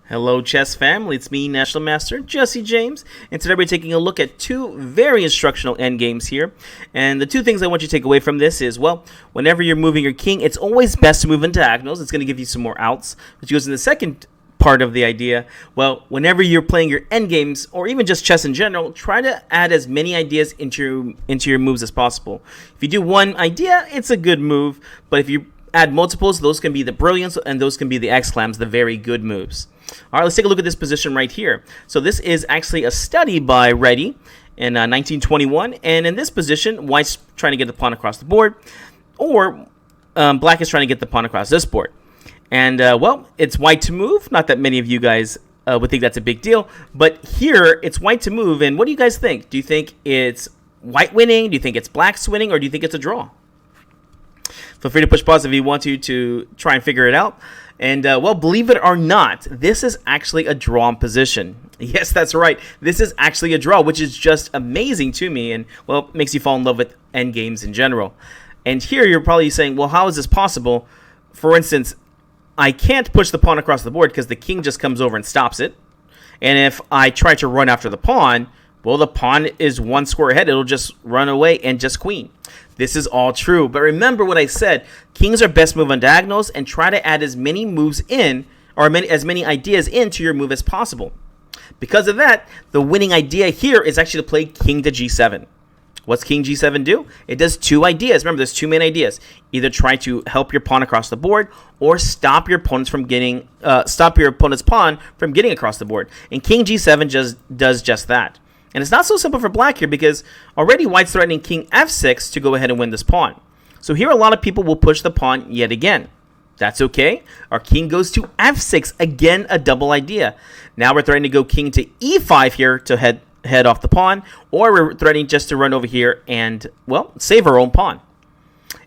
Hello chess family, it's me, National Master Jesse James, and today we're taking a look at two very instructional endgames here. And the two things I want you to take away from this is, well, whenever you're moving your king, it's always best to move in diagonals. It's going to give you some more outs, which goes in the second part of the idea. Well, whenever you're playing your endgames, or even just chess in general, try to add as many ideas into your moves as possible. If you do one idea, it's a good move, but if you add multiples, those can be the brilliance, and those can be the exclams, the very good moves. All right, let's take a look at this position right here. So this is actually a study by Reddy in 1921, and in this position, white's trying to get the pawn across the board, or black is trying to get the pawn across this board. And, well, it's white to move. Not that many of you guys would think that's a big deal, but here, it's white to move, and what do you guys think? Do you think it's white winning? Do you think it's black's winning? Or do you think it's a draw? Feel free to push pause if you want to try and figure it out. And, well, believe it or not, this is actually a drawn position. Yes, that's right. This is actually a draw, which is just amazing to me and, well, makes you fall in love with endgames in general. And here you're probably saying, well, how is this possible? For instance, I can't push the pawn across the board because the king just comes over and stops it. And if I try to run after the pawn, well, the pawn is one square ahead. It'll just run away and just queen. This is all true. But remember what I said. Kings are best move on diagonals, and try to add as many moves in, or as many ideas into your move as possible. Because of that, the winning idea here is actually to play king to g7. What's king g7 do? It does two ideas. Remember, there's two main ideas. Either try to help your pawn across the board, or stop your opponent's pawn from getting across the board. And king g7 does just that. And it's not so simple for black here because already white's threatening king f6 to go ahead and win this pawn. So here a lot of people will push the pawn yet again. That's okay. Our king goes to f6. Again, a double idea. Now we're threatening to go king to e5 here to head off the pawn. Or we're threatening just to run over here and, well, save our own pawn.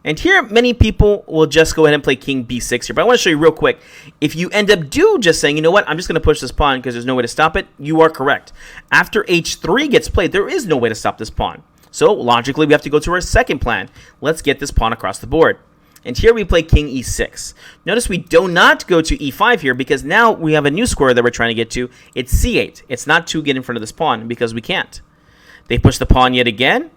And here, many people will just go ahead and play king b6 here. But I want to show you real quick. If you end up just saying, you know what, I'm just going to push this pawn because there's no way to stop it, you are correct. After h3 gets played, there is no way to stop this pawn. So, logically, we have to go to our second plan. Let's get this pawn across the board. And here we play king e6. Notice we do not go to e5 here because now we have a new square that we're trying to get to. It's c8. It's not to get in front of this pawn because we can't. They push the pawn yet again,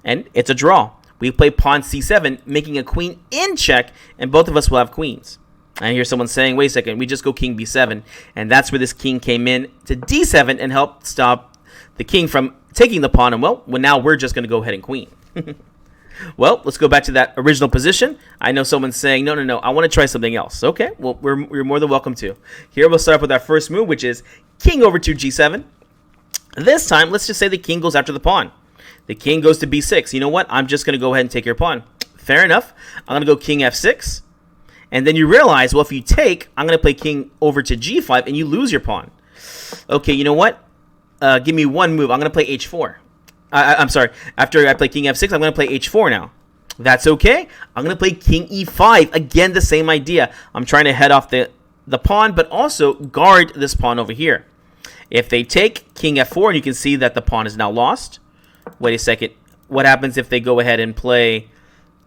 and it's a draw. We play pawn c7, making a queen in check, and both of us will have queens. And here's someone saying, wait a second, we just go king b7. And that's where this king came in to d7 and helped stop the king from taking the pawn. And, well, now we're just going to go ahead and queen. Well, let's go back to that original position. I know someone's saying, no, I want to try something else. Okay, well, we're more than welcome to. Here we'll start off with our first move, which is king over to g7. This time, let's just say the king goes after the pawn. The king goes to b6. You know what? I'm just going to go ahead and take your pawn. Fair enough. I'm going to go king f6. And then you realize, well, if you take, I'm going to play king over to g5, and you lose your pawn. Okay, you know what? Give me one move. I'm going to play h4. I'm sorry. After I play king f6, I'm going to play h4 now. That's okay. I'm going to play king e5. Again, the same idea. I'm trying to head off the pawn, but also guard this pawn over here. If they take king f4, and you can see that the pawn is now lost. Wait a second. What happens if they go ahead and play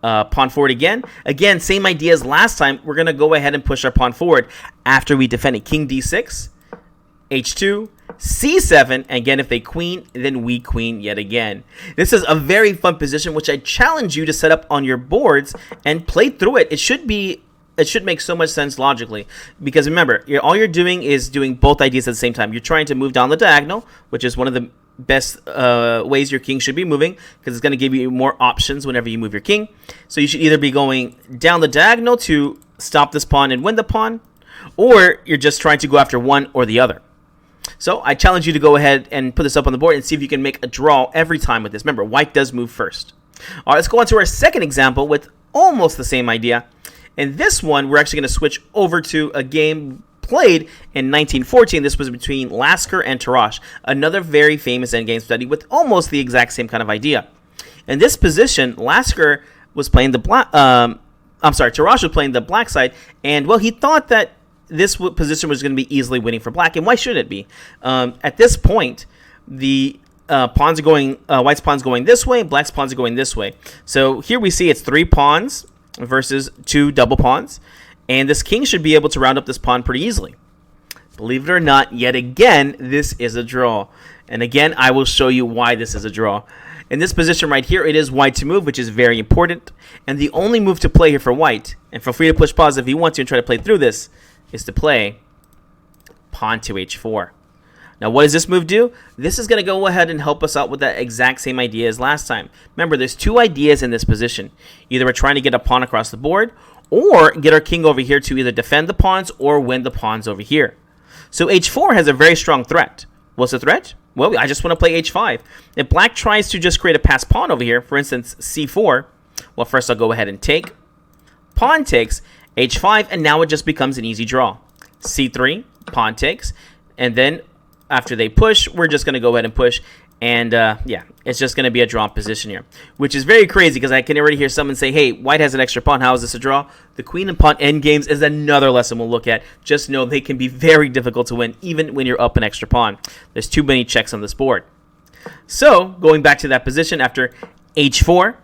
pawn forward again? Again, same idea as last time. We're going to go ahead and push our pawn forward after we defend it. King d6, h2, c7. And again, if they queen, then we queen yet again. This is a very fun position, which I challenge you to set up on your boards and play through it. It should make so much sense logically. Because remember, all you're doing is doing both ideas at the same time. You're trying to move down the diagonal, which is one of the best ways your king should be moving because it's going to give you more options whenever you move your king. So you should either be going down the diagonal to stop this pawn and win the pawn, or you're just trying to go after one or the other. So I challenge you to go ahead and put this up on the board and see if you can make a draw every time with this. Remember, white does move first. All right, let's go on to our second example with almost the same idea. In this one, we're actually going to switch over to a game played in 1914. This was between Lasker and Tarrasch, another very famous endgame study with almost the exact same kind of idea. In this position, Lasker was playing the black. Tarrasch was playing the black side, and well, he thought that this position was going to be easily winning for black, and why should it be? At this point, the pawns are going. White's pawns going this way, black's pawns are going this way. So here we see it's 3 pawns versus 2 double pawns, and this king should be able to round up this pawn pretty easily. Believe it or not, yet again, this is a draw. And again, I will show you why this is a draw. In this position right here, it is white to move, which is very important. And the only move to play here for white, and feel free to push pause if you want to and try to play through this, is to play pawn to h4. Now, what does this move do? This is going to go ahead and help us out with that exact same idea as last time. Remember, there's two ideas in this position. Either we're trying to get a pawn across the board, or get our king over here to either defend the pawns or win the pawns over here. So h4 has a very strong threat. What's the threat? Well, I just want to play h5. If black tries to just create a passed pawn over here, for instance, c4, well, first I'll go ahead and take. Pawn takes, h5, and now it just becomes an easy draw. c3, pawn takes, and then after they push, we're just going to go ahead and push. And, yeah, it's just going to be a draw position here, which is very crazy because I can already hear someone say, hey, white has an extra pawn. How is this a draw? The queen and pawn endgames is another lesson we'll look at. Just know they can be very difficult to win, even when you're up an extra pawn. There's too many checks on this board. So, going back to that position after h4,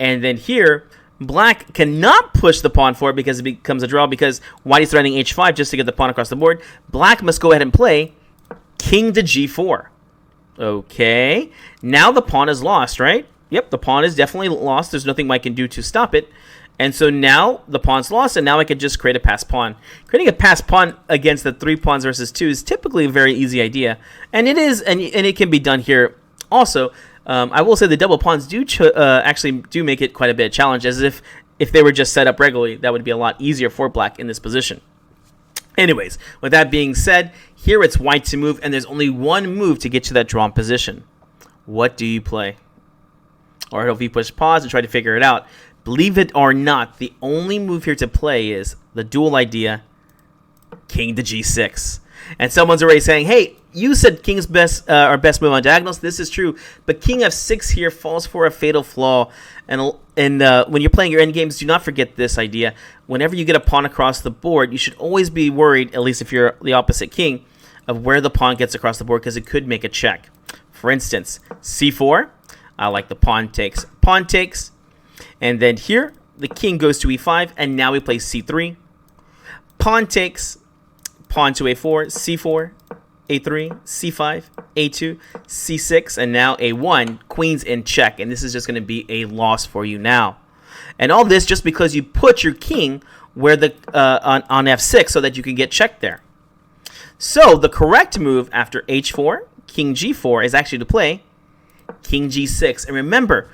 and then here, black cannot push the pawn forward because it becomes a draw because white is threatening h5 just to get the pawn across the board. Black must go ahead and play king to g4. Okay, now the pawn is lost, right? Yep, the pawn is definitely lost. There's nothing white can do to stop it. And so now the pawn's lost, and now I can just create a passed pawn. Creating a passed pawn against the 3 pawns versus 2 is typically a very easy idea. And it is, and it can be done here also. I will say the double pawns do actually do make it quite a bit of challenge, as if they were just set up regularly, that would be a lot easier for black in this position. Anyways, with that being said, here it's white to move, and there's only one move to get to that drawn position. What do you play? Or if you push pause and try to figure it out, believe it or not, the only move here to play is the dual idea, king to g6. And someone's already saying, hey, you said king's best move on diagonals. This is true, but king f6 here falls for a fatal flaw. And when you're playing your endgames, do not forget this idea. Whenever you get a pawn across the board, you should always be worried, at least if you're the opposite king, of where the pawn gets across the board because it could make a check. For instance, c4, I like the pawn takes, and then here the king goes to e5, and now we play c3, pawn takes, pawn to a4, c4, a3, c5, a2, c6, and now a1, queen's in check, and this is just going to be a loss for you now. And all this just because you put your king where the on f6 so that you can get checked there. So the correct move after h4, king g4 is actually to play king g6. And remember,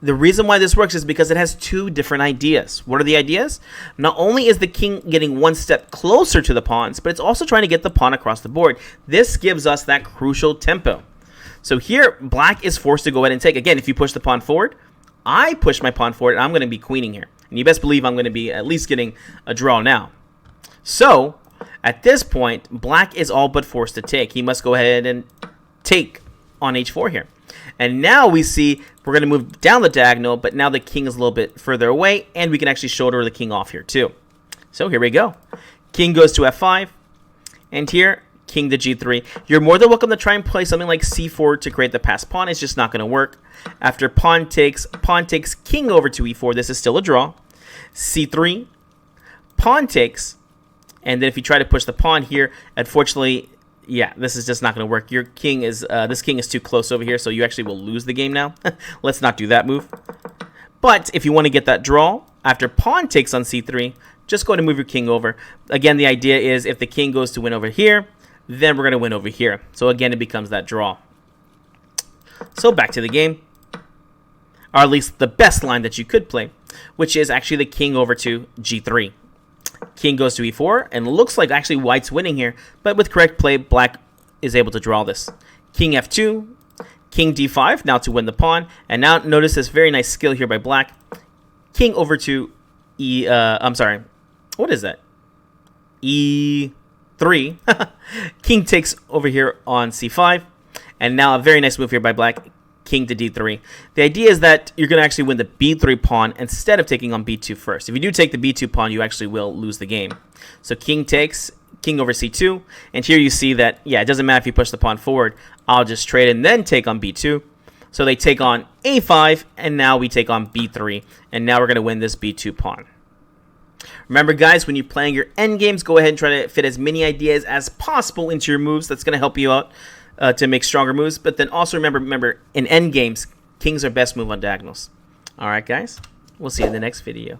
the reason why this works is because it has two different ideas. What are the ideas? Not only is the king getting one step closer to the pawns, but it's also trying to get the pawn across the board. This gives us that crucial tempo. So here, black is forced to go ahead and take. Again, if you push the pawn forward, I push my pawn forward, and I'm going to be queening here. And you best believe I'm going to be at least getting a draw now. So, at this point, black is all but forced to take. He must go ahead and take on h4 here. And now we see we're going to move down the diagonal, but now the king is a little bit further away, and we can actually shoulder the king off here too. So here we go. King goes to f5, and here, king to g3. You're more than welcome to try and play something like c4 to create the passed pawn. It's just not going to work. After pawn takes king over to e4. This is still a draw. c3, pawn takes, and then if you try to push the pawn here, unfortunately, yeah, this is just not going to work. Your king is this king is too close over here, so you actually will lose the game now. Let's not do that move. But if you want to get that draw, after pawn takes on c3, just go ahead and move your king over. Again, the idea is if the king goes to win over here, then we're going to win over here. So again, it becomes that draw. So back to the game, or at least the best line that you could play, which is actually the king over to g3. King goes to e4, and it looks like actually white's winning here, but with correct play, black is able to draw this. King f2, king d5, now to win the pawn, and now notice this very nice skill here by black. King over to I'm sorry, what is that? e3. King takes over here on c5, and now a very nice move here by black. King to d3. The idea is that you're going to actually win the b3 pawn instead of taking on b2 first. If you do take the b2 pawn, you actually will lose the game. So king takes, king over c2, and here you see that, yeah, it doesn't matter if you push the pawn forward. I'll just trade and then take on b2. So they take on a5, and now we take on b3, and now we're going to win this b2 pawn. Remember, guys, when you're playing your endgames, go ahead and try to fit as many ideas as possible into your moves. That's going to help you out to make stronger moves. But then also remember, in endgames, kings are best move on diagonals. All right, guys. We'll see you in the next video.